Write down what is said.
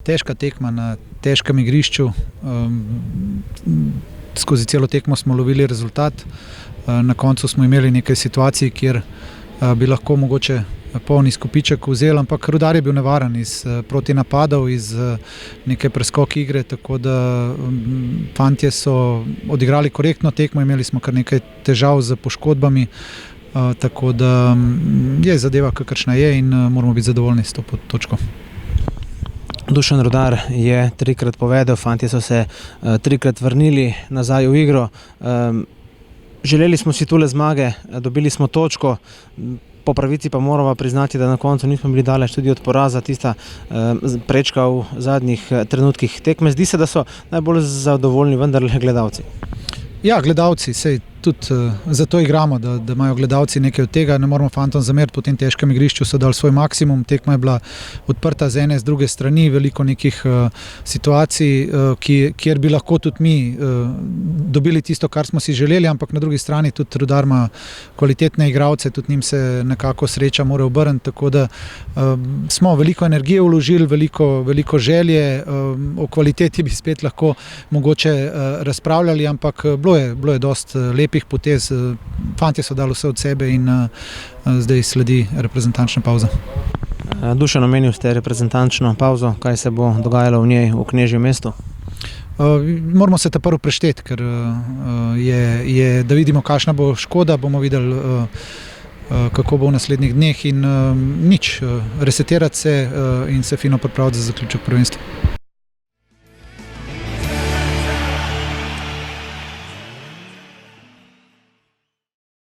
težka tekma na težkem igrišču. Skozi celo tekmo smo lovili rezultat. Na koncu smo imeli nekaj situacij, kjer bi lahko mogoče polni izkupiček vzel, ampak Rudar je bil nevaren iz protinapadov, iz neke preskok igre, tako da fantje so odigrali korektno tekmo, imeli smo kar nekaj težav z poškodbami, tako da je zadeva kakršna je in moramo biti zadovoljni s to točko. Dušan Rudar je 3-krat povedel, fantje so se 3-krat vrnili nazaj v igro. Želeli smo si tule zmage, dobili smo točko, po pravici pa moramo priznati, da na koncu nismo bili daleč tudi od poraza, tista prečka v zadnjih trenutkih tekme. Zdi se, da so najbolj zadovoljni vendarle gledalci. Ja, gledalci, sej tudi zato igramo, da imajo gledalci nekaj od tega, ne moramo fantom zameriti, po tem težkem igrišču so dali svoj maksimum, tekma je bila odprta z ene, z druge strani, veliko nekih situacij, kjer bi lahko tudi mi dobili tisto, kar smo si želeli, ampak na drugi strani tudi Rudar ima kvalitetne igralce, tudi njim se nekako sreča mora obrniti, tako da smo veliko energije vložili, veliko želje, o kvaliteti bi spet lahko mogoče razpravljali, ampak bilo je dosti lepih potez, fantje so dali vse od sebe in zdaj sledi reprezentančna pavza. Dušan, omenil ste reprezentančno pavzo, kaj se bo dogajalo v njej v Knežjem mestu? Moramo se prvo prešteti, ker je, da vidimo, kakšna bo škoda, bomo videli, kako bo v naslednjih dneh in nič, resetirati se in se fino pripraviti za zaključek prvenstva.